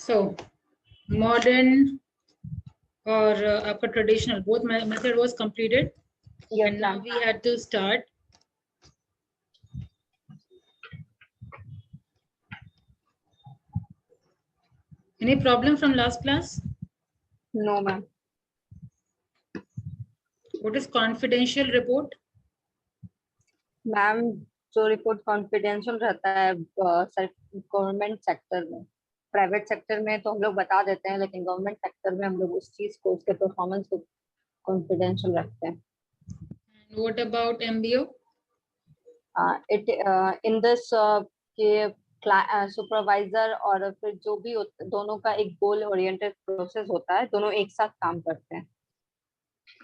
So modern or आपका traditional, both method was completed. Yes, and now ma'am. we had to start. Any problem from last class? No, ma'am. What is confidential report? Ma'am जो report confidential रहता है government sector में, private sector में तो हम लोग बता देते हैं, लेकिन गवर्नमेंट सेक्टर में हम लोग उस चीज को, उसके परफॉर्मेंस को कॉन्फिडेंशियल रखते हैं. And what about MBO? It in this के सुपरवाइजर और फिर जो भी दोनों का एक गोल ओरिएंटेड प्रोसेस होता है, दोनों एक साथ काम करते हैं.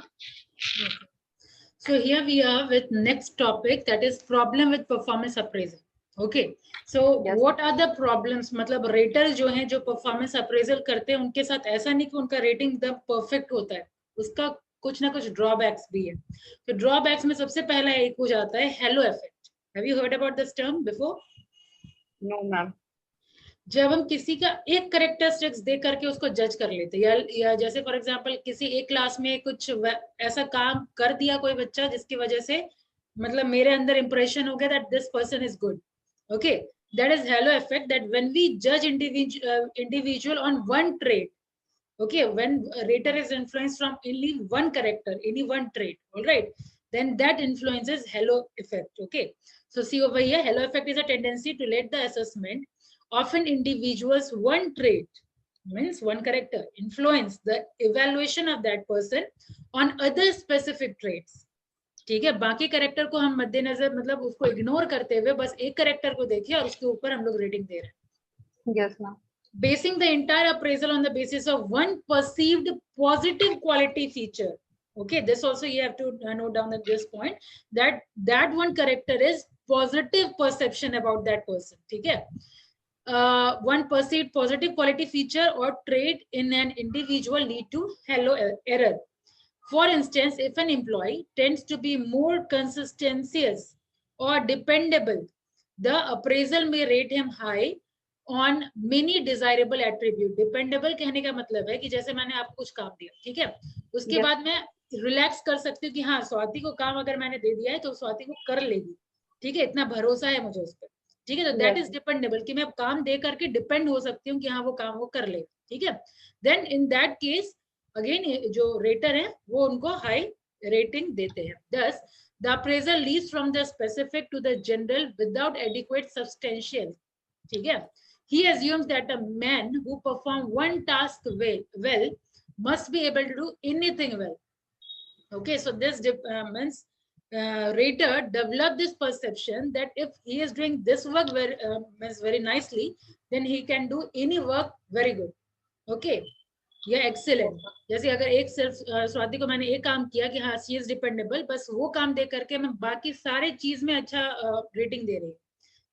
Okay. So here we are with next topic, that is problem with performance appraisal. Okay. So Yes. what are the problems? मतलब रेटर जो हैं जो परफॉर्मेंस अप्रेजल करते हैं उनके साथ ऐसा नहीं कि उनका रेटिंग एकदम परफेक्ट होता है, उसका कुछ ना कुछ ड्रॉबैक्स भी है. तो ड्रॉबैक्स में सबसे पहला एक हो जाता है halo effect. Have you heard about this term before? No ma'am. जब हम किसी का एक करेक्टरिस्टिक्स देख करके उसको जज कर लेते हैं, या जैसे फॉर एग्जांपल किसी एक क्लास में कुछ ऐसा काम कर दिया कोई बच्चा जिसकी वजह से मतलब मेरे अंदर इंप्रेशन हो गया that this person is good. Okay, that is halo effect, that when we जज individual on one trait. Okay, when a rater is influenced from only one character, any one trait, all right, then that influences halo effect. Okay, so see over here, halo effect is a tendency to let the assessment of an individual's one trait, means one character, influence the evaluation of that person on other specific traits. ठीक है, बाकी character को हम मद्देनजर मतलब उसको ignore करते हुए बस एक कैरेक्टर को देखिए और उसके ऊपर हम लोग रेटिंग दे रहे हैं. Yes ma'am. Basing the entire appraisal on the basis of one perceived positive quality feature. Okay, this also you have to note down at this point, that one character is positive perception about that person. ठीक है, one perceived positive quality feature or trait in an individual lead to halo error. For instance, if an employee tends to be more conscientious or dependable, the appraisal may rate him high on many desirable attribute. Dependable कहने का मतलब है कि जैसे मैंने आपको कुछ काम दिया, ठीक है, उसके Yes. बाद मैं रिलैक्स कर सकती हूँ कि हाँ स्वाति को काम अगर मैंने दे दिया है तो स्वाति को कर लेगी, ठीक है, इतना भरोसा है मुझे उस पर, ठीक है, तो दैट इज डिपेंडेबल, कि मैं काम दे करके डिपेंड हो सकती हूँ कि हाँ वो काम वो कर लेगा. ठीक है, then in that case again जो रेटर है वो उनको हाई रेटिंग देते हैं. Thus, the appraisal leads from the specific to the general without adequate substantial. ठीक है, he assumes that a man who perform one task well must be able to do anything well. Okay, so this means rater develop this perception that if he is doing this work very nicely, then he can do any work very good. Okay, या excellent. जैसे अगर एक सिर्फ स्वाति को मैंने एक काम किया कि हाँ शी इज डिपेंडेबल, बस वो काम दे करके मैं बाकी सारे चीज में अच्छा रेटिंग दे रही हूँ.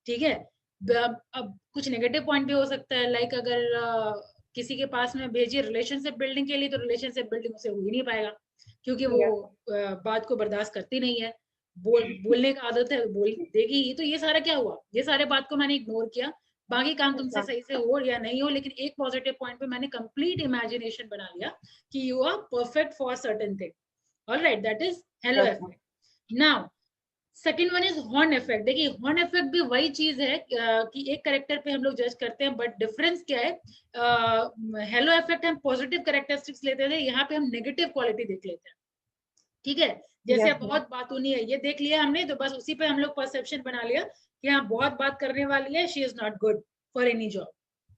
ठीक है, अब कुछ नेगेटिव पॉइंट भी हो सकता है, लाइक अगर किसी के पास में भेजिए रिलेशनशिप बिल्डिंग के लिए, तो रिलेशनशिप बिल्डिंग उसे हो ही नहीं पाएगा क्योंकि वो बात को बर्दाश्त करती नहीं है, बोलने का आदत है, बोल देगी ही. तो ये सारा क्या हुआ, ये सारे बात को मैंने इग्नोर किया, बाकी काम तुमसे सही से हो या नहीं हो, लेकिन एक पॉजिटिव पॉइंट पे मैंने कंप्लीट इमेजिनेशन बना लिया कि you are perfect for certain thing. Alright, that is halo effect. Now second one is horn effect. देखिए हॉर्न इफेक्ट भी वही चीज है कि एक कैरेक्टर पे हम लोग जज करते हैं, बट डिफरेंस क्या है, हेलो इफेक्ट हम पॉजिटिव कैरेक्टरिस्टिक्स लेते थे, यहाँ पे हम नेगेटिव क्वालिटी देख लेते हैं. ठीक है, जैसे Yes, बहुत बातूनी है ये देख लिया हमने, तो बस उसी पे हम लोग परसेप्शन बना लिया कि हाँ बहुत बात करने वाली है, she is not good for any job.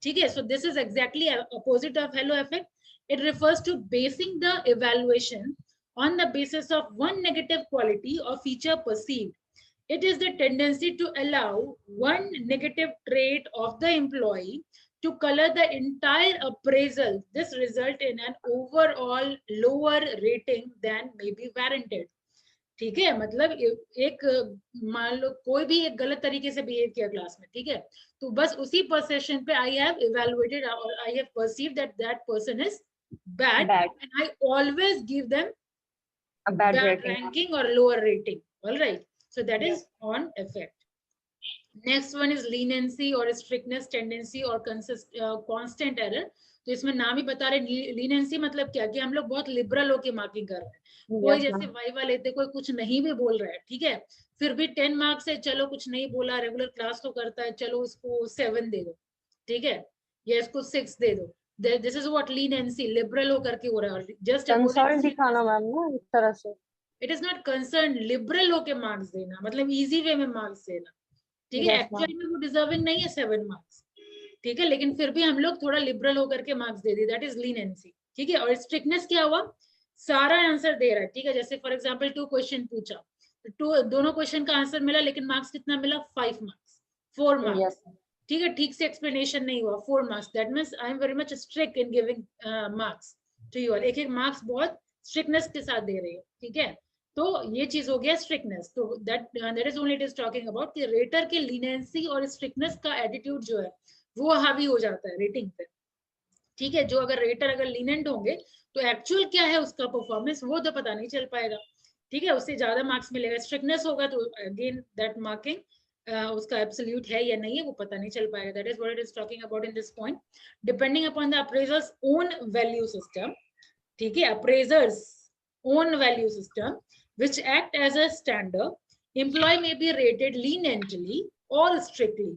ठीक है, so this is exactly opposite of halo effect. It refers to basing the evaluation on the basis of one negative quality or feature perceived. It is the tendency to allow one negative trait of the employee to color the entire appraisal. This result in an overall lower rating than may be warranted. ठीक है, मतलब एक मान लो कोई भी एक गलत तरीके से बिहेव किया क्लास में, ठीक है, तो बस उसी परसेप्शन पे आई हैव इवैल्यूएटेड और I have perceived that that person is bad and I always give them a bad bad rating. ranking or lower rating. All right, so that is on effect. Next one is leniency और strictness tendency और constant error. तो इसमें नाम ही बता रहे, लीनेंसी मतलब क्या कि हम लोग बहुत लिबरल होके मार्किंग कर रहे हैं। कोई यस जैसे मैम। वाइवा लेते, कोई कुछ नहीं भी बोल रहा है, ठीक है, फिर भी 10 मार्क्स है, चलो कुछ नहीं बोला, रेगुलर क्लास तो करता है, चलो इसको 7 दे दो, ठीक है, या इसको 6 दे दो। दिस इज व्हाट लीनेंसी, लिबरल होकर के हो रहा है, जस्ट अपोजिट कंसर्न स्ट्रिक्टनेस। दिखाना मैम ना इस तरह से। It is not concern, liberal होके मार्क्स देना मतलब इजी वे में मार्क्स देना, ठीक है। Yes ma'am. एक्चुअली में वो डिजर्विंग नहीं है 7 मार्क्स, ठीक है, लेकिन फिर भी हम लोग थोड़ा लिबरल होकर के मार्क्स दे दिए, दैट इज लीनेंसी, ठीक है। और स्ट्रिक्टनेस क्या हुआ, सारा आंसर दे रहा है, ठीक है, जैसे फॉर एग्जांपल 2 क्वेश्चन पूछा, तो दोनों क्वेश्चन का आंसर मिला, लेकिन मार्क्स कितना मिला, 5 मार्क्स, 4 यस। मार्क्स, ठीक है, ठीक से एक्सप्लेनेशन नहीं हुआ, 4 marks, that means I am very much strict in giving marks to you all. एक एक मार्क्स बहुत स्ट्रिक्टनेस के साथ दे रही है, ठीक है। तो ये चीज हो गया स्ट्रिक्टनेस। तो that is only it is talking about कि रेटर की लीनेंसी और स्ट्रिक्टनेस का एटीट्यूड जो है वो हावी हो जाता है रेटिंग पे, ठीक है। जो अगर रेटर अगर लीनेंट होंगे तो एक्चुअल क्या है उसका परफॉर्मेंस वो तो पता नहीं चल पाएगा, ठीक है, उससे ज्यादा मार्क्स मिलेगा। स्ट्रिक्टनेस होगा तो अगेन दैट मार्किंग उसका एब्सोल्यूट है या नहीं है वो पता नहीं चल पाएगा। That is what it is talking about in this point. Depending upon the appraiser's own value system, ठीक है, appraiser's own value system which act as a standard, employee may be rated leniently or strictly.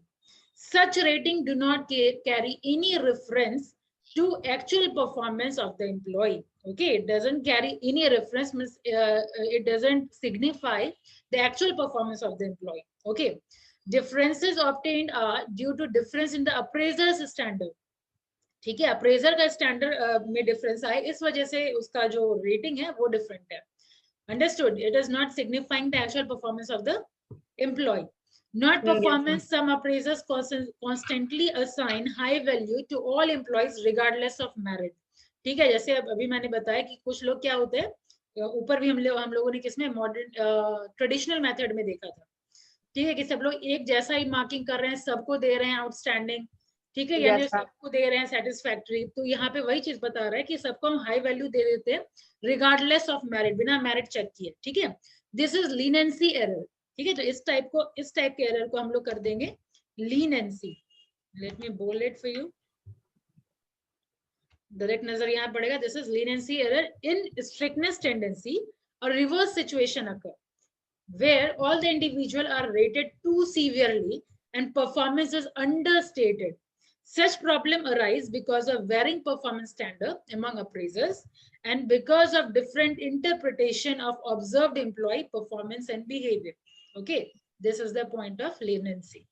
Such rating do not carry any reference to actual performance of the employee. Okay, it doesn't carry any reference, means it doesn't signify the actual performance of the employee. Okay, differences obtained are due to difference in the appraiser's standard, ठीक है, appraisal का standard में difference आए इस वजह से उसका जो रेटिंग है वो डिफरेंट है। Understood? It is not signifying the actual performance of the employee. Not yes ma'am. performance, some appraisers constantly assign high value to all employees regardless of merit. ठीक है, जैसे अब अभी मैंने बताया कि कुछ लोग क्या होते हैं, ऊपर भी हम लोगों ने किसमें मॉडर्न ट्रेडिशनल मेथड में देखा था, ठीक है, कि सब लोग एक जैसा ही मार्किंग कर रहे हैं, सबको दे रहे हैं आउटस्टैंडिंग, ठीक है, यानी यस मैम। सबको दे रहे हैं सेटिस्फैक्टरी। तो यहाँ पे वही चीज बता रहा है कि सबको हम हाई वैल्यू दे देते हैं रिगार्डलेस ऑफ मेरिट, बिना मेरिट चेक किए, ठीक है। दिस इज लीनेंसी एरर, ठीक है। तो इस टाइप के एरर को हम लोग कर देंगे leniency. Let me bold it for you, direct नजर यहाँ पड़ेगा। This is leniency error in strictness tendency और reverse situation occur where all the individual are rated too severely and performance is understated. Such problem arise because of varying performance standard among appraisers and because of different interpretation of observed employee performance and behavior. Okay, this is the point of leniency.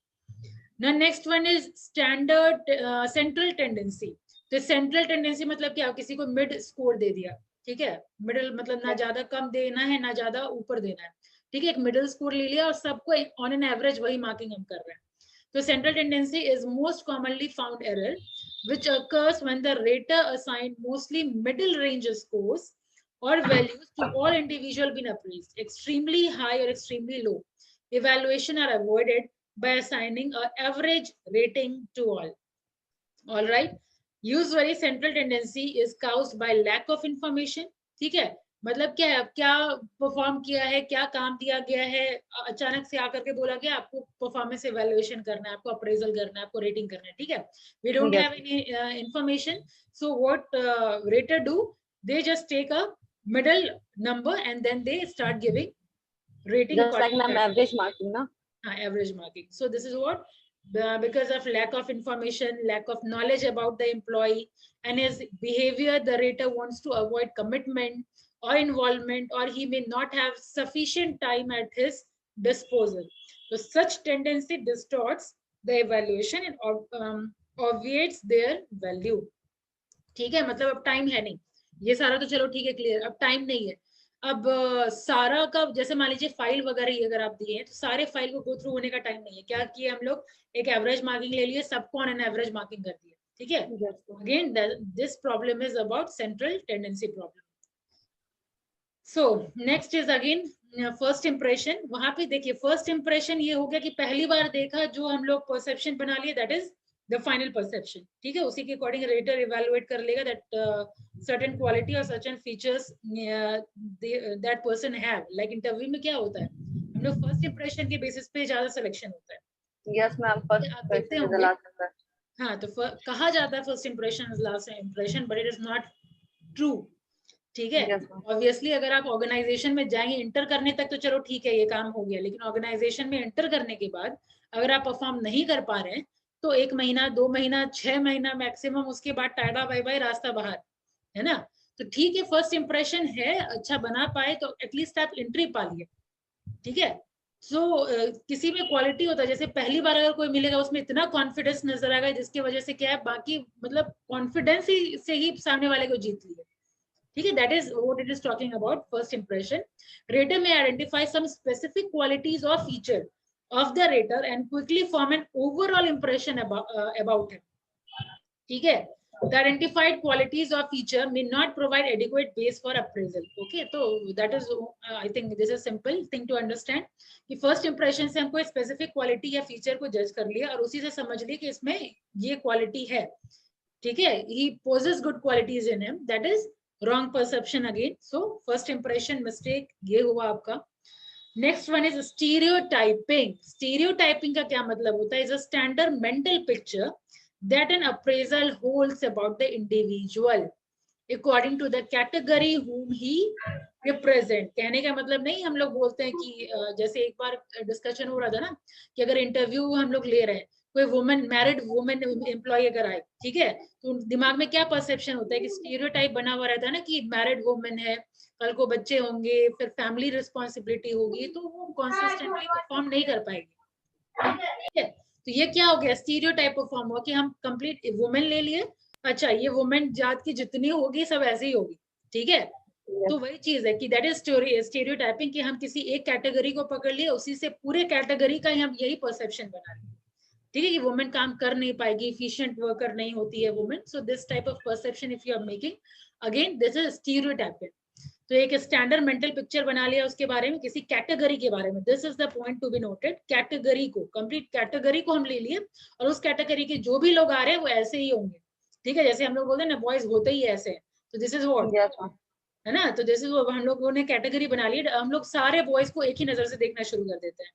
Now next one is standard central tendency. तो central tendency मतलब क्या, किसी को mid score दे दिया, ठीक है, middle मतलब ना ज्यादा कम देना है ना ज्यादा ऊपर देना है, ठीक है, एक मिडिल स्कोर ले लिया और सबको ऑन एन एवरेज वही मार्किंग हम कर रहे हैं। तो central tendency is most commonly found error which occurs when the rater assigned mostly middle range scores or values to all individual been appraised, extremely high or extremely low. Evaluation are avoided by assigning an average rating to all. All right. Usually central tendency is caused by lack of information, ठीक है, मतलब क्या है, अब क्या perform किया है, क्या काम दिया गया है, अचानक से आकर के बोला गया आपको परफॉर्मेंस एवेल्युएशन करना है, आपको अप्रेजल करना है, आपको रेटिंग करना है, ठीक है, we don't have any information. So what rater do, they just take a middle number and then they start giving rating just like according to ma'am that, average marking ना। average marking. So this is what, because of lack of information, lack of knowledge about the employee and his behavior, the rater wants to avoid commitment or involvement, or he may not have sufficient time at his disposal. So such tendency distorts the evaluation and obviates their value. ठीक है, मतलब अब time है नहीं, ये सारा तो चलो ठीक है क्लियर, अब टाइम नहीं है। अब सारा का जैसे मान लीजिए फाइल वगैरह ही अगर आप दिए हैं तो सारे फाइल को गो थ्रू होने का टाइम नहीं है, क्या किए हम लोग, एक एवरेज मार्किंग ले लिए, सबको ऑन एन एवरेज मार्किंग कर दिया, ठीक है। Again this problem is about central tendency problem. So next is again first impression. वहां पे देखिए फर्स्ट इंप्रेशन ये हो गया कि पहली बार देखा, जो हम लोग परसेप्शन बना लिए, that is the final perception, ठीक है, उसी के अकॉर्डिंग रेटर इवेलुएट कर लेगा दैट सर्टेन क्वालिटी और certain features that person have. Like interview में क्या होता है, हम लोग फर्स्ट इंप्रेशन के बेसिस पे ज्यादा सिलेक्शन होता है, यस मैम, फर्स्ट आप देखते इम्प्रेशन इज द होंगे, लास्ट इम्प्रेशन। हाँ, तो कहा जाता है first impression is last impression, but it is not true. ठीक है, यस मैम। ऑब्वियसली अगर आप ऑर्गेनाइजेशन में जाएंगे इंटर करने तक तो चलो ठीक है, ये काम हो गया, लेकिन ऑर्गेनाइजेशन में इंटर करने के बाद अगर आप परफॉर्म नहीं कर पा रहे हैं तो 1 महीना, 2 महीना, 6 महीना मैक्सिमम, उसके बाद टाटा बाय बाय, रास्ता बाहर, है ना। तो ठीक है, फर्स्ट इंप्रेशन है, अच्छा बना पाए तो एटलीस्ट आप एंट्री पा लिए। ठीक है, सो किसी में क्वालिटी होता है, जैसे पहली बार अगर कोई मिलेगा उसमें इतना कॉन्फिडेंस नजर आएगा जिसकी वजह से क्या है, बाकी मतलब कॉन्फिडेंस ही से ही सामने वाले को जीत लिया। ठीक है, that is what it is talking about first impression. Rater में आइडेंटिफाई सम स्पेसिफिक क्वालिटीज और feature of the rater and quickly form an overall impression about him. ठीक है, the identified qualities or feature may not provide adequate base for appraisal. Okay, so that is I think this is simple thing to understand कि first impression से हमको specific quality या feature को judge कर लिया और उसी से समझ लिया कि इसमें ये quality है। ठीक है, he possesses good qualities in him, that is wrong perception again. So first impression mistake ये हुआ आपका। Next one is stereotyping. Stereotyping का क्या मतलब होता है, is a standard mental picture that an appraisal holds about the individual according to the category whom he represent। कहने का मतलब नहीं, हम लोग बोलते हैं कि जैसे एक बार डिस्कशन हो रहा था ना कि अगर इंटरव्यू हम लोग ले रहे हैं, कोई वुमेन, मैरिड वुमेन एम्प्लॉय अगर आए, ठीक है, तो दिमाग में क्या परसेप्शन होता है कि स्टीरियोटाइप बना हुआ रहता है ना कि मैरिड वुमेन है, कल को बच्चे होंगे, फिर फैमिली रिस्पॉन्सिबिलिटी होगी, तो वो कॉन्सिस्टेंटली परफॉर्म नहीं कर पाएगी। ठीक है, तो ये क्या हो गया, स्टीरियोटाइप परफॉर्म हुआ कि हम कंप्लीट वुमेन ले लिए, अच्छा ये वुमेन जात की जितनी होगी सब ऐसे ही होगी। ठीक है, तो वही चीज है कि दैट इज स्टीरियोटाइपिंग, कि हम किसी एक कैटेगरी को पकड़ लिए, उसी से पूरे कैटेगरी का ही हम यही परसेप्शन बना लिए। ठीक है, कि वुमेन काम कर नहीं पाएगी, एफिशिएंट वर्कर नहीं होती है women, so this type of perception if you are making, again this is stereotyping. तो एक स्टैंडर्ड मेंटल पिक्चर बना लिया उसके बारे में, किसी कैटेगरी के बारे में, this is the point to be noted, category को, कंप्लीट कैटेगरी को हम ले लिए और उस कैटेगरी के जो भी लोग आ रहे हैं वो ऐसे ही होंगे। ठीक है, जैसे हम लोग बोलते हैं ना बॉयज होते ही ऐसे हैं, तो दिस इज व्हाट, है ना, तो दिस इज हम लोगों ने कैटेगरी बना ली, हम लोग सारे बॉयज को एक ही नजर से देखना शुरू कर देते हैं।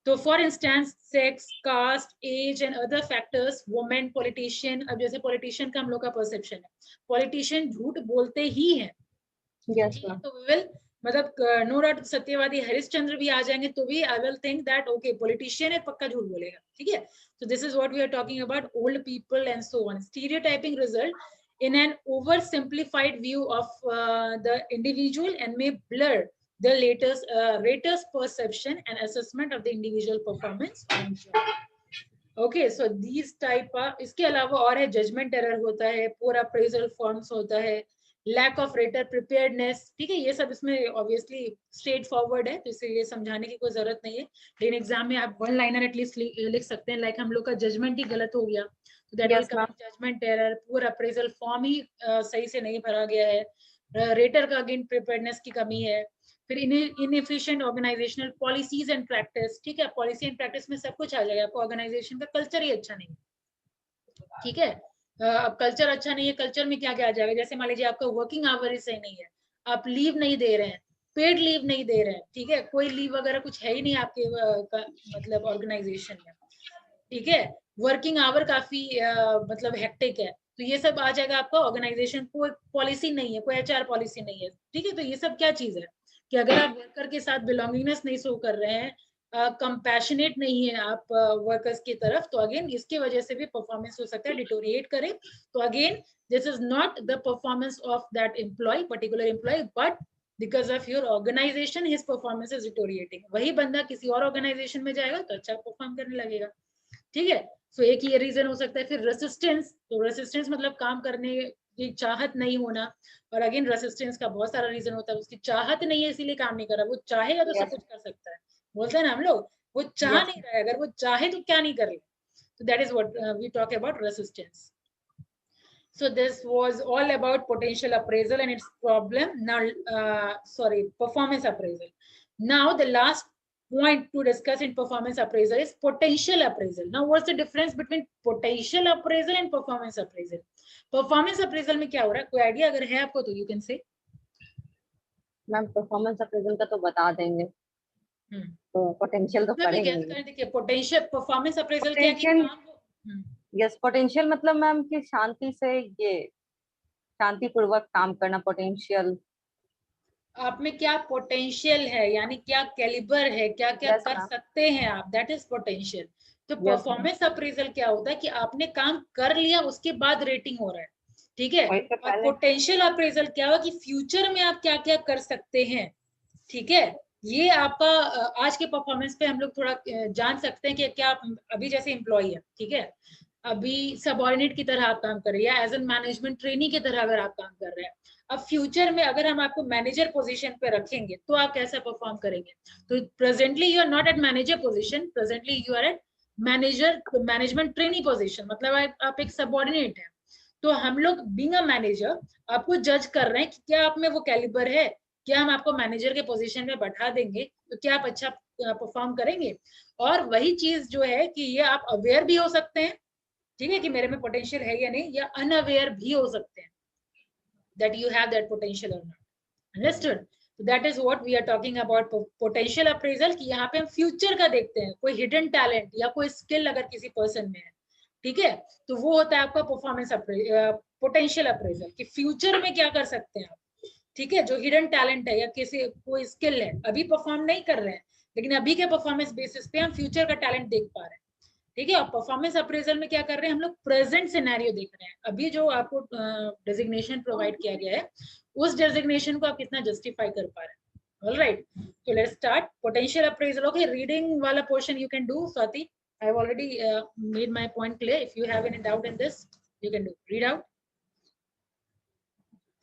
तो for instance sex, caste, age and other factors, women, politician, अब जैसे पॉलिटिशियन का हम लोग का परसेप्शन है, पॉलिटिशियन झूठ बोलते ही हैं। Yes, ठीक है, ma'am. तो वी विल, मतलब नो डाउट सत्यवादी हरिश्चंद्र भी आ जाएंगे तो भी I will think that okay politician है, पक्का झूठ बोलेगा। ठीक है, so this is what we are talking about, old people and so on. Stereotyping result in an oversimplified view of the individual and may blur the latest rater's perception and assessment of the individual performance on job. Okay, so these type of, इसके अलावा और है judgement error होता है, पूरा appraisal forms होता है, lack of rater preparedness. ठीक है, ये सब इसमें ऑब्वियसली स्ट्रेट फॉरवर्ड है, तो इसलिए समझाने की कोई जरूरत नहीं है, लेकिन एग्जाम में आप वन लाइनर एटलीस्ट लिख सकते हैं, लाइक हम लोग का जजमेंट ही गलत हो गया, तो that will Yes, come ma'am. Judgement error, पूरा अप्रेजल फॉर्म ही सही से नहीं भरा गया है, रेटर का अगेन प्रिपेयर्डनेस की कमी है, फिर inefficient organisational policies and practice. ठीक है, पॉलिसी एंड प्रैक्टिस में सब कुछ आ जाएगा, आपको ऑर्गेनाइजेशन का कल्चर ही अच्छा नहीं है। ठीक है, अब कल्चर अच्छा नहीं है, कल्चर में क्या क्या आ जाएगा, जैसे मान लीजिए आपका वर्किंग आवर ही सही नहीं है, आप लीव नहीं दे रहे हैं, पेड लीव नहीं दे रहे हैं, ठीक है, कोई लीव वगैरह कुछ है ही नहीं आपके मतलब ऑर्गेनाइजेशन में। ठीक है, वर्किंग आवर काफी मतलब हेक्टिक है, तो ये सब आ जाएगा आपका ऑर्गेनाइजेशन, कोई पॉलिसी नहीं है, कोई एचआर पॉलिसी नहीं है। ठीक है, तो ये सब क्या चीज है कि अगर आप वर्कर के साथ बिलोंगिंगनेस नहीं शो कर रहे हैं, कंपैशनेट नहीं है आप वर्कर्स की तरफ, तो अगेन इसकी वजह से भी परफॉर्मेंस हो सकता है डिटोरिएट करे। तो again this is not the performance of that employee, particular employee, but because of your organisation his performance is deteriorating. वही बंदा किसी और ऑर्गेनाइजेशन में जाएगा तो अच्छा परफॉर्म करने लगेगा। ठीक है, सो एक ये रीजन हो सकता है। फिर रेसिस्टेंस, तो रेसिस्टेंस मतलब काम करने की चाहत नहीं होना, और अगेन रेसिस्टेंस का बहुत सारा रीजन होता है, उसकी चाहत नहीं है इसीलिए काम नहीं कर रहा, वो चाहेगा तो सब Yes, कुछ कर सकता है, बोलते हैं ना हम लोग, वो चाह yes, नहीं रहा है, अगर वो चाहे तो क्या नहीं कर ले, तो that is what we talk about resistance. So this was all about potential appraisal and its problem. Now, performance appraisal. Now, the last point to discuss in performance appraisal is potential appraisal. Now, what's the difference between potential appraisal and performance appraisal? Performance appraisal में क्या हो रहा है? कोई idea अगर है आपको तो you can say. Ma'am performance appraisal का तो बता देंगे। तो पोटेंशियल तो मैं भी पढ़ेंगे गैस कर, देखिए पोटेंशियल परफॉर्मेंस अप्रेजल क्या है कि पोटेंशियल। काम। यस, पोटेंशियल मतलब मैम कि शांति से ये शांतिपूर्वक काम करना पोटेंशियल। आप में क्या पोटेंशियल है, यानी क्या कैलिबर है, क्या क्या यस कर मैम। सकते हैं आप, दैट इज पोटेंशियल। तो यस मैम, परफॉर्मेंस अप्रेजल क्या होता है कि आपने काम कर लिया उसके बाद रेटिंग हो रहा है, ठीक है। और इससे और पहले। पोटेंशियल अप्रेजल क्या हुआ कि फ्यूचर में आप क्या क्या कर सकते हैं, ठीक है। ये आपका आज के परफॉर्मेंस पे हम लोग थोड़ा जान सकते हैं कि क्या आप अभी जैसे एम्प्लॉय है, ठीक है, अभी सबऑर्डिनेट की तरह आप काम कर रहे हैं, एज एन मैनेजमेंट ट्रेनी की तरह अगर आप काम कर रहे हैं, अब फ्यूचर में अगर हम आपको मैनेजर पोजीशन पे रखेंगे तो आप कैसा परफॉर्म करेंगे। तो presently you are not at manager position, presently you are at manager management trainee position, मतलब आप एक सबऑर्डिनेट है। तो हम लोग बीइंग अ मैनेजर आपको जज कर रहे हैं कि क्या आप में वो कैलिबर है, क्या हम आपको मैनेजर के पोजीशन में बैठा देंगे तो क्या आप अच्छा परफॉर्म करेंगे। और वही चीज जो है कि ये आप अवेयर भी हो सकते हैं, ठीक है, कि मेरे में पोटेंशियल है या नहीं, या अनअवेयर भी हो सकते हैं that you have that potential or not. Understood? So that is what we are talking about potential appraisal, कि यहाँ पे हम फ्यूचर का देखते हैं, कोई हिडन टैलेंट या कोई स्किल अगर किसी पर्सन में है, ठीक है, तो वो होता है आपका परफॉर्मेंस पोटेंशियल अप्रेजल, कि फ्यूचर में क्या कर सकते हैं आप, ठीक है। जो हिडन टैलेंट है या किसी कोई स्किल है, अभी परफॉर्म नहीं कर रहे हैं, लेकिन अभी के परफॉर्मेंस बेसिस पे हम फ्यूचर का टैलेंट देख पा रहे हैं, ठीक है। और परफॉर्मेंस अप्रेजल में क्या कर रहे हैं हम लोग, प्रेजेंट सिनेरियो देख रहे हैं, अभी जो आपको डेजिग्नेशन प्रोवाइड किया गया है उस डेजिग्नेशन को आप कितना जस्टिफाई कर पा रहे हैं। ऑल राइट, तो let's start potential appraisal. Okay, reading वाला portion you can do, Swati. I have already made my point clear, if you have any doubt in this you can do, read out,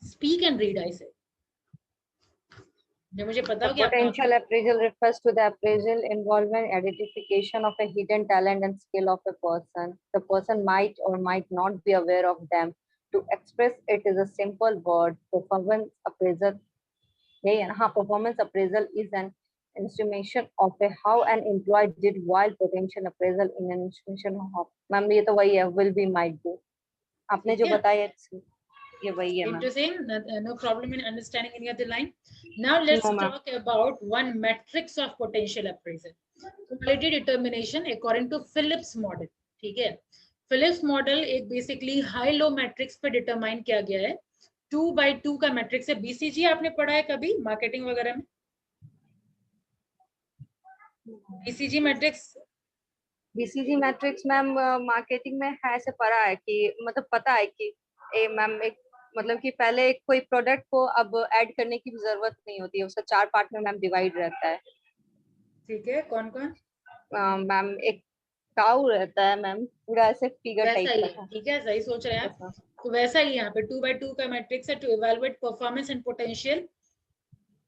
speak and read, I say. जब मुझे पता The हो कि आप काम potential appraisal refers to the appraisal involving identification of a hidden talent and skill of a person. The person might or might not be aware of them. To express it is a simple word. Performance appraisal. Yeah, performance appraisal is an estimation of a how an employee did, while potential appraisal in an estimation of. Ma'am ये तो वही है, will be, might be. आपने ठीक जो है, बताया ये वही है same ma'am. to same, no problem in understanding any other line. Now let's no ma'am. talk about one matrix of potential appraisal, quality determination according to Phillips model, ठीक है। फिलिप्स मॉडल एक बेसिकली हाई लो मैट्रिक्स पे determine किया गया है, 2x2 का matrix है। BCG आपने पढ़ा है कभी मार्केटिंग वगैरह में, BCG matrix? BCG matrix ma'am marketing में है, ऐसे पढ़ा है कि मतलब पता है कि मैम एक मतलब कि पहले एक कोई प्रोडक्ट को अब ऐड करने की भी जरूरत नहीं होती है, उसका 4 पार्ट में मैम डिवाइड रहता है। ठीक है, कौन कौन? मैम एक काउ रहता है मैम, पूरा ऐसे फिगर वैसा टाइप ही का है, था। ठीक है, सही सोच रहे हैं आप। ऐसा। तो वैसा ही यहाँ पे 2x2 का मैट्रिक्स है, to evaluate performance and potential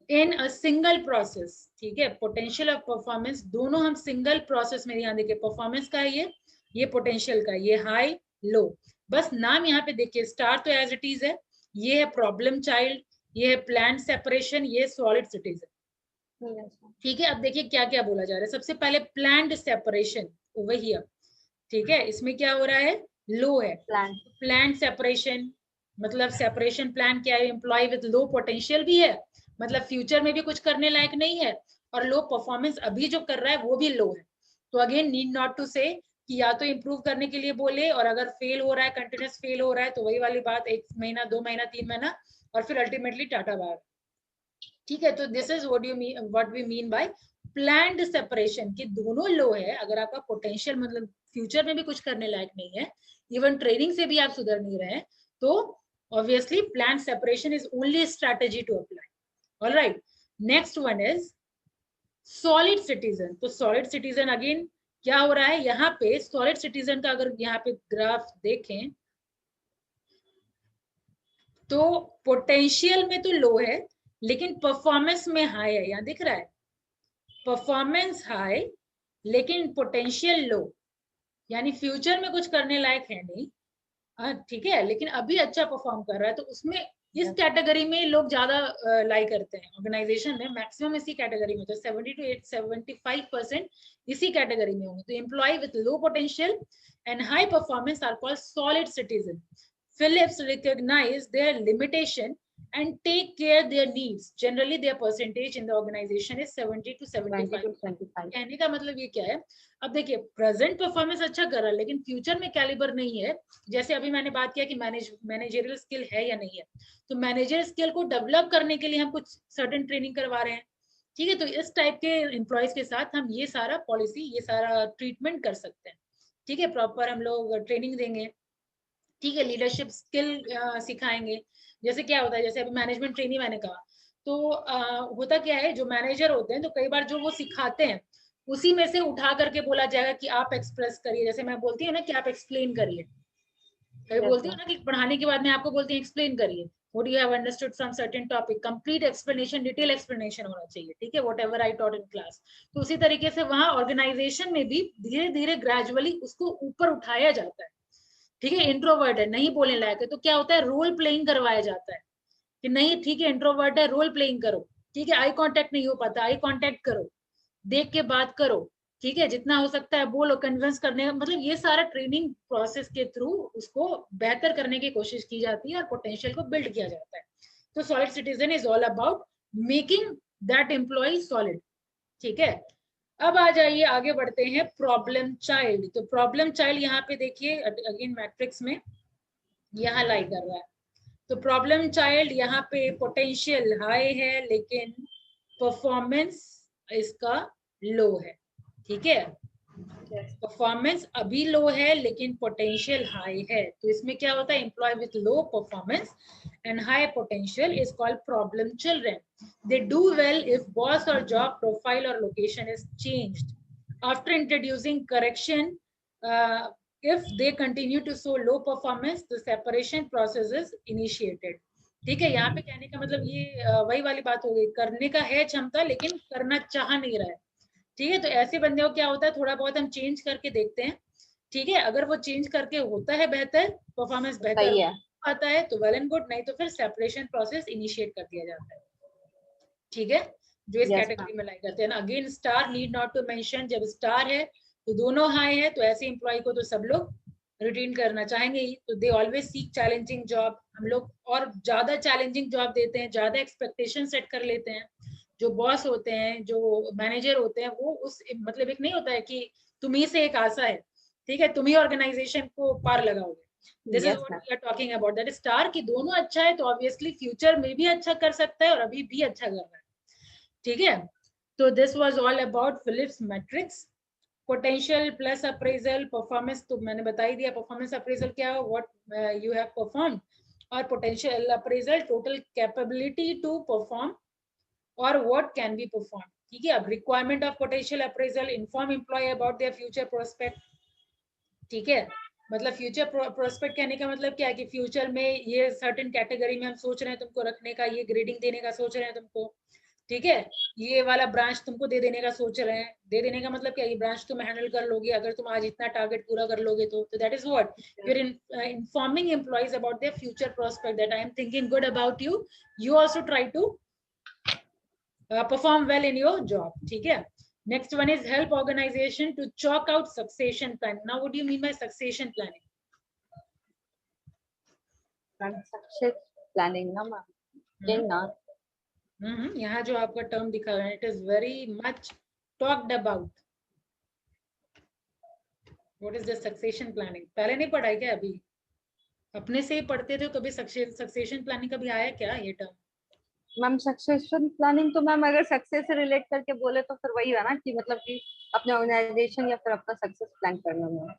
in a single process, ठीक है। पोटेंशियल और परफॉर्मेंस दोनों हम सिंगल प्रोसेस में, यहाँ देखिए परफॉर्मेंस का ये पोटेंशियल का, ये हाई लो, बस नाम यहाँ पे देखिए, स्टार तो एज इट इज है, ये है प्रॉब्लम चाइल्ड, ये है प्लान सेपरेशन, ये सॉलिड सिटीजन, ठीक है। अब देखिए क्या क्या बोला जा रहा है, सबसे पहले प्लान्ड सेपरेशन ओवर हियर, ठीक है। इसमें क्या हो रहा है, लो है, प्लान। प्लान सेपरेशन, मतलब सेपरेशन प्लान क्या है, एम्प्लॉय विद लो पोटेंशियल भी है, मतलब फ्यूचर में भी कुछ करने लायक नहीं है, और लो परफॉर्मेंस अभी जो कर रहा है वो भी लो है। तो अगेन नीड नॉट टू से कि या तो इम्प्रूव करने के लिए बोले, और अगर फेल हो रहा है, कंटिन्यूस फेल हो रहा है, तो वही वाली बात, 1 महीना 2 महीना 3 महीना, और फिर अल्टीमेटली टाटा बाय, ठीक है। तो this is what you mean, what we mean by planned separation, कि दोनों लो है, अगर आपका पोटेंशियल मतलब फ्यूचर में भी कुछ करने लायक नहीं है, इवन ट्रेनिंग से भी आप सुधर नहीं रहे, तो obviously plan separation is only strategy to apply. Alright, next one is solid citizen. तो सॉलिड सिटीजन अगेन क्या हो रहा है यहाँ पे, सॉलिड सिटीजन का अगर यहाँ पे ग्राफ देखें तो पोटेंशियल में तो लो है, लेकिन परफॉर्मेंस में हाई है, यहाँ दिख रहा है परफॉर्मेंस हाई लेकिन पोटेंशियल लो, यानी फ्यूचर में कुछ करने लायक है नहीं, ठीक है, लेकिन अभी अच्छा परफॉर्म कर रहा है। तो उसमें इस कैटेगरी में लोग ज्यादा लाई करते हैं, ऑर्गेनाइजेशन में मैक्सिमम इसी कैटेगरी में, तो 70 to 75% इसी कैटेगरी में होंगे। तो employee with low potential and high performance are called solid citizen. Phillips recognized their limitation and take care their needs. Generally their percentage in the organization is 70 to 75. कहने का मतलब ये क्या है, अब देखिए प्रेजेंट परफॉर्मेंस अच्छा कर रहा है लेकिन फ्यूचर में कैलिबर नहीं है। जैसे अभी मैंने बात किया कि मैनेजरियल स्किल है या नहीं है, तो मैनेजर स्किल को डेवलप करने के लिए हम कुछ सर्टेन ट्रेनिंग करवा रहे हैं। ठीक है, तो इस टाइप के एम्प्लॉयज के साथ हम ये सारा पॉलिसी, ये सारा ट्रीटमेंट कर सकते हैं। ठीक है, प्रॉपर हम लोग ट्रेनिंग देंगे। ठीक है, लीडरशिप स्किल सिखाएंगे। जैसे क्या होता है, जैसे अभी मैनेजमेंट ट्रेनिंग मैंने कहा, तो होता क्या है, जो मैनेजर होते हैं तो कई बार जो वो सिखाते हैं उसी में से उठा करके बोला जाएगा कि आप एक्सप्रेस करिए। जैसे मैं बोलती हूँ ना कि आप एक्सप्लेन करिए, कभी बोलती हूँ ना कि पढ़ाने के बाद में आपको बोलती हूँ एक्सप्लेन करिए, what you have understood from certain topic, complete explanation, detail explanation होना चाहिए। ठीक है, whatever I taught in class। तो उसी तरीके से वहां ऑर्गेनाइजेशन में भी धीरे धीरे ग्रेजुअली उसको ऊपर उठाया जाता है। ठीक है, इंट्रोवर्ट है, नहीं बोलने लायक है, तो क्या होता है, रोल प्लेइंग करवाया जाता है कि नहीं ठीक है इंट्रोवर्ट है, रोल प्लेइंग करो। ठीक है, आई कांटेक्ट नहीं हो पाता, आई कांटेक्ट करो, देख के बात करो। ठीक है, जितना हो सकता है बोलो, कन्विंस करने का मतलब, ये सारा ट्रेनिंग प्रोसेस के थ्रू उसको बेहतर करने की कोशिश की जाती है और पोटेंशियल को बिल्ड किया जाता है। तो solid citizen is all about making that employee solid. ठीक है, अब आ जाइए, आगे बढ़ते हैं, प्रॉब्लम चाइल्ड। तो प्रॉब्लम चाइल्ड यहाँ पे देखिए अगेन मैट्रिक्स में यहाँ लाई कर रहा है। तो प्रॉब्लम चाइल्ड यहाँ पे पोटेंशियल हाई है लेकिन परफॉर्मेंस इसका लो है। ठीक है, परफॉर्मेंस अभी लो है लेकिन पोटेंशियल हाई है। तो इसमें क्या होता है, employee with low performance and high potential is called problem children. They do well if boss or job profile or location is changed. After introducing correction, if they continue to show low performance, the separation process is initiated. ठीक है, यहाँ पे कहने का मतलब ये वही वाली बात हो गई, करने का है क्षमता लेकिन करना चाह नहीं रहा है। ठीक है, तो ऐसे बंदे को क्या होता है, थोड़ा बहुत हम चेंज करके देखते हैं। ठीक है, अगर वो चेंज करके होता है बेहतर, परफॉर्मेंस बेहतर आता है तो वेल एंड गुड, नहीं तो फिर सेपरेशन प्रोसेस इनिशिएट कर दिया जाता है। ठीक है, जो इस कैटेगरी में लाई करते हैं ना। Again star need not to mention, जब स्टार है तो दोनों हाई है, तो ऐसे एम्प्लॉय को तो सब लोग रिटेन करना चाहेंगे ही। तो they always seek challenging job, हम लोग और ज्यादा चैलेंजिंग जॉब देते हैं, ज्यादा एक्सपेक्टेशन सेट कर लेते हैं। जो बॉस होते हैं, जो मैनेजर होते हैं, वो उस मतलब एक नहीं होता है कि तुम्ही से एक आशा है, ठीक है, तुम ही ऑर्गेनाइजेशन को पार लगाओगे। This is what we are talking about, that star की दोनों अच्छा है तो ऑब्वियसली फ्यूचर में भी अच्छा कर सकता है और अभी भी अच्छा कर रहा है। ठीक है, तो this was all about Phillips matrix. Potential plus appraisal, performance तो मैंने बता ही दिया, परफॉर्मेंस अप्रेजल क्या है, व्हाट यू हैव परफॉर्म, और potential appraisal total capability to perform और व्हाट कैन बी परफॉर्म। ठीक है, अब requirement of potential appraisal, inform employee about their future prospect. ठीक है, मतलब फ्यूचर प्रोस्पेक्ट कहने का मतलब क्या है कि फ्यूचर में ये सर्टेन कैटेगरी में हम सोच रहे हैं तुमको रखने का, ये ग्रेडिंग देने का सोच रहे हैं तुमको। ठीक है, ये वाला ब्रांच तुमको दे देने का सोच रहे हैं। दे देने का मतलब क्या, ये ब्रांच तुम हैंडल कर लोगे अगर तुम आज इतना टारगेट पूरा कर लोगे तो that is what you are informing employees about their future prospect, that I am thinking good about you, you also try to perform well in your job. ठीक है, next one is help organization to chalk out succession plan. Now what do you mean by succession planning? Succession planning ना ma'am, यहाँ जो आपका term दिखा है, it is very much talked about. What is the succession planning? पहले नहीं पढ़ा है क्या, अभी अपने से ही पढ़ते थे, कभी सक्सेशन प्लानिंग कभी आया क्या ये टर्म? मैम सक्सेशन प्लानिंग तो मैम अगर सक्सेस से रिलेट करके बोले तो फिर वही है ना कि मतलब कि अपने ऑर्गेनाइजेशन या फिर अपना सक्सेस प्लान करना में।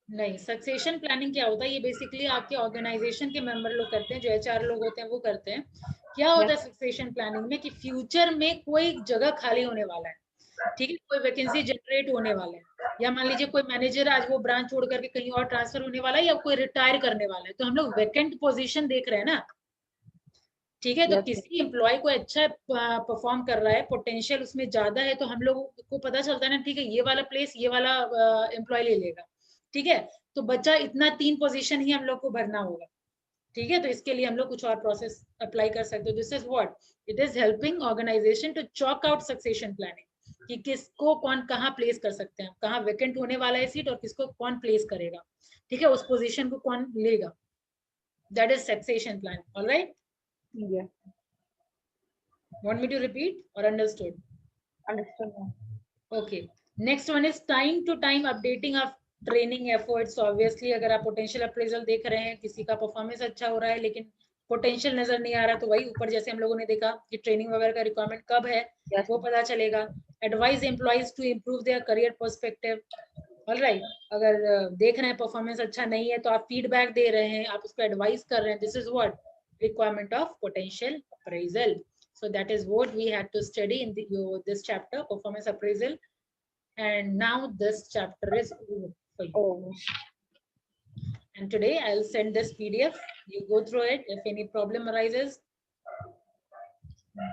नहीं, सक्सेशन प्लानिंग क्या होता है, ये बेसिकली आपके ऑर्गेनाइजेशन के मेंबर लोग करते हैं, जो एचआर लोग होते हैं वो करते हैं। क्या होता है सक्सेशन प्लानिंग में कि फ्यूचर में कोई जगह खाली होने वाला है, ठीक है, कोई वैकेंसी जनरेट होने वाला है, या मान लीजिए कोई मैनेजर आज वो ब्रांच छोड़ करके कहीं और ट्रांसफर होने वाला है, या कोई रिटायर करने वाला है, तो हम लोग वैकेंट पोजीशन देख रहे हैं ना। ठीक है, तो किसी एम्प्लॉय को अच्छा परफॉर्म कर रहा है, पोटेंशियल उसमें ज्यादा है, तो हम लोग को पता चलता है ना, ठीक है ये वाला प्लेस ये वाला एम्प्लॉय ले लेगा। ठीक है, तो बच्चा इतना 3 पोजीशन ही हम लोग को भरना होगा। ठीक है, तो इसके लिए हम लोग कुछ और प्रोसेस अप्लाई कर सकते हो। This is what it is helping organisation to chalk out succession planning, कि किसको कौन कहाँ प्लेस कर सकते हैं, कहाँ वैकेंट होने वाला है सीट और किसको कौन प्लेस करेगा। ठीक है, उस पोजीशन को कौन लेगा, that is succession plan. Alright, Yeah. Want me to repeat or understood? Understood, ma'am. Okay. Next one is time to time updating of training efforts. So obviously अगर आप potential appraisal देख रहे हैं, किसी का performance अच्छा हो रहा है लेकिन potential नजर नहीं आ रहा, तो वही ऊपर जैसे हम लोगों ने देखा कि ट्रेनिंग वगैरह का रिक्वायरमेंट कब है, Yes. वो पता चलेगा. Advise employees to improve their career perspective. All right. अगर देख रहे हैं परफॉर्मेंस अच्छा नहीं है तो आप फीडबैक दे रहे हैं, आप उसको एडवाइस कर रहे हैं. This is what requirement of potential appraisal. So that is what we had to study in this chapter, performance appraisal. And now this chapter is over for you. Oh. And today I'll send this PDF. You go through it. If any problem arises,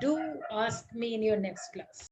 do ask me in your next class.